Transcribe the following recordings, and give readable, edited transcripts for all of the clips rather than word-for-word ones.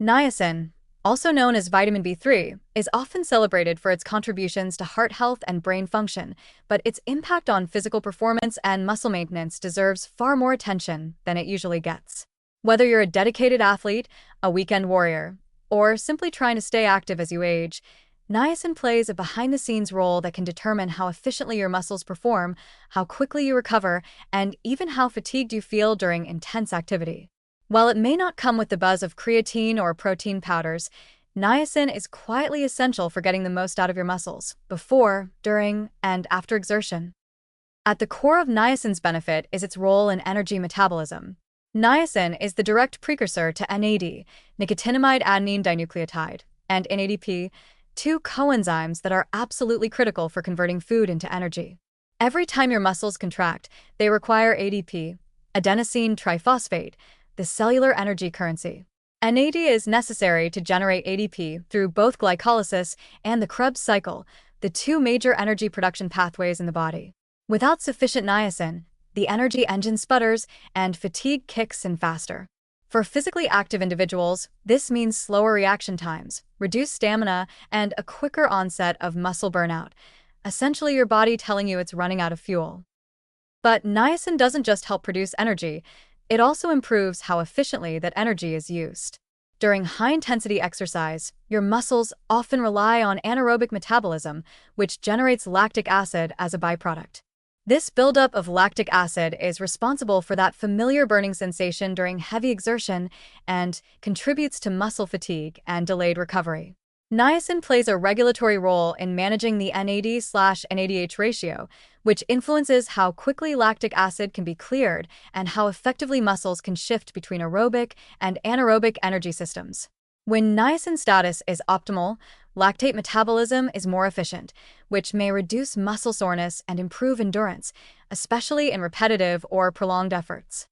Niacin, also known as vitamin B3, is often celebrated for its contributions to heart health and brain function, but its impact on physical performance and muscle maintenance deserves far more attention than it usually gets. Whether you're a dedicated athlete, a weekend warrior, or simply trying to stay active as you age, niacin plays a behind-the-scenes role that can determine how efficiently your muscles perform, how quickly you recover, and even how fatigued you feel during intense activity. While it may not come with the buzz of creatine or protein powders, niacin is quietly essential for getting the most out of your muscles, before, during, and after exertion. At the core of niacin's benefit is its role in energy metabolism. Niacin is the direct precursor to NAD, nicotinamide adenine dinucleotide, and NADP, two coenzymes that are absolutely critical for converting food into energy. Every time your muscles contract, they require ADP, adenosine triphosphate, the cellular energy currency. NAD is necessary to generate ADP through both glycolysis and the Krebs cycle, the two major energy production pathways in the body. Without sufficient niacin, the energy engine sputters and fatigue kicks in faster. For physically active individuals, this means slower reaction times, reduced stamina, and a quicker onset of muscle burnout, essentially your body telling you it's running out of fuel. But niacin doesn't just help produce energy, it also improves how efficiently that energy is used. During high-intensity exercise, your muscles often rely on anaerobic metabolism, which generates lactic acid as a byproduct. This buildup of lactic acid is responsible for that familiar burning sensation during heavy exertion and contributes to muscle fatigue and delayed recovery. Niacin plays a regulatory role in managing the NAD/NADH ratio, which influences how quickly lactic acid can be cleared and how effectively muscles can shift between aerobic and anaerobic energy systems. When niacin status is optimal, lactate metabolism is more efficient, which may reduce muscle soreness and improve endurance, especially in repetitive or prolonged efforts.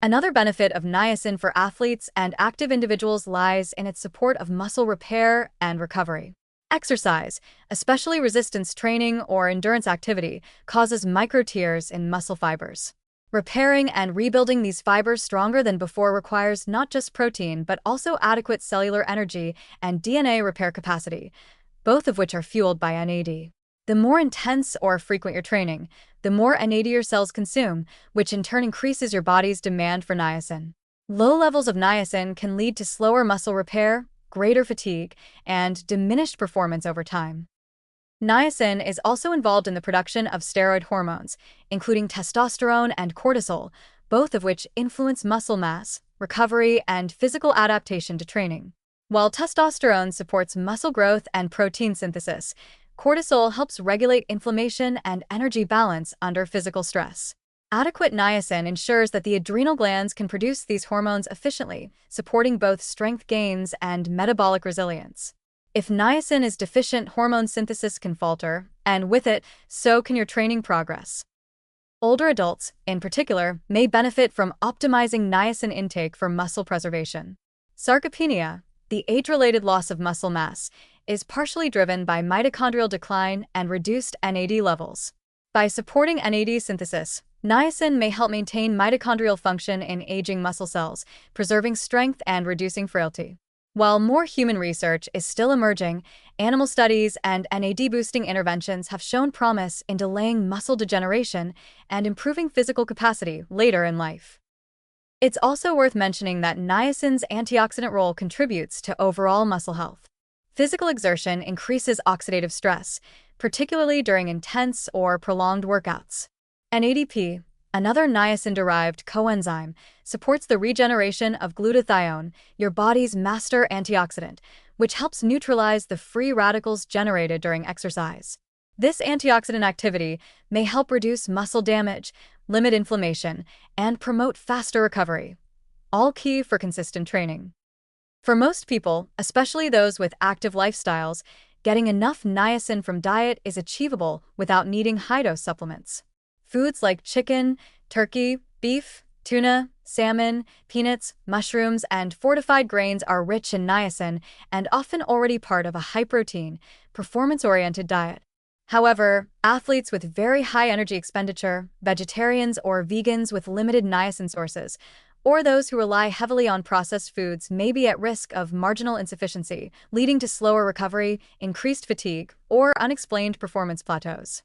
Another benefit of niacin for athletes and active individuals lies in its support of muscle repair and recovery. Exercise, especially resistance training or endurance activity, causes microtears in muscle fibers. Repairing and rebuilding these fibers stronger than before requires not just protein but also adequate cellular energy and DNA repair capacity, both of which are fueled by NAD. The more intense or frequent your training, the more NAD your cells consume, which in turn increases your body's demand for niacin. Low levels of niacin can lead to slower muscle repair, greater fatigue, and diminished performance over time. Niacin is also involved in the production of steroid hormones, including testosterone and cortisol, both of which influence muscle mass, recovery, and physical adaptation to training. While testosterone supports muscle growth and protein synthesis, cortisol helps regulate inflammation and energy balance under physical stress. Adequate niacin ensures that the adrenal glands can produce these hormones efficiently, supporting both strength gains and metabolic resilience. If niacin is deficient, hormone synthesis can falter, and with it, so can your training progress. Older adults, in particular, may benefit from optimizing niacin intake for muscle preservation. Sarcopenia, the age-related loss of muscle mass, is partially driven by mitochondrial decline and reduced NAD levels. By supporting NAD synthesis, niacin may help maintain mitochondrial function in aging muscle cells, preserving strength and reducing frailty. While more human research is still emerging, animal studies and NAD-boosting interventions have shown promise in delaying muscle degeneration and improving physical capacity later in life. It's also worth mentioning that niacin's antioxidant role contributes to overall muscle health. Physical exertion increases oxidative stress, particularly during intense or prolonged workouts. NADP, another niacin-derived coenzyme, supports the regeneration of glutathione, your body's master antioxidant, which helps neutralize the free radicals generated during exercise. This antioxidant activity may help reduce muscle damage, limit inflammation, and promote faster recovery, all key for consistent training. For most people, especially those with active lifestyles, getting enough niacin from diet is achievable without needing high-dose supplements. Foods like chicken, turkey, beef, tuna, salmon, peanuts, mushrooms, and fortified grains are rich in niacin and often already part of a high-protein, performance-oriented diet. However, athletes with very high energy expenditure, vegetarians or vegans with limited niacin sources, or those who rely heavily on processed foods may be at risk of marginal insufficiency, leading to slower recovery, increased fatigue, or unexplained performance plateaus.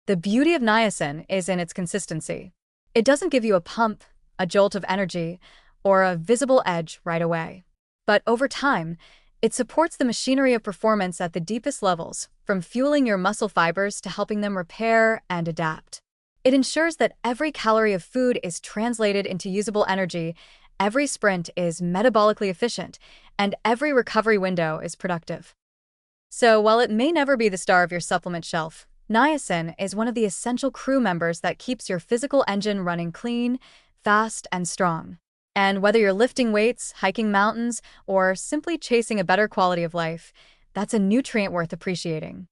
The beauty of niacin is in its consistency. It doesn't give you a pump, a jolt of energy, or a visible edge right away. But over time, it supports the machinery of performance at the deepest levels, from fueling your muscle fibers to helping them repair and adapt. It ensures that every calorie of food is translated into usable energy, every sprint is metabolically efficient, and every recovery window is productive. So while it may never be the star of your supplement shelf, niacin is one of the essential crew members that keeps your physical engine running clean, fast, and strong. And whether you're lifting weights, hiking mountains, or simply chasing a better quality of life, that's a nutrient worth appreciating.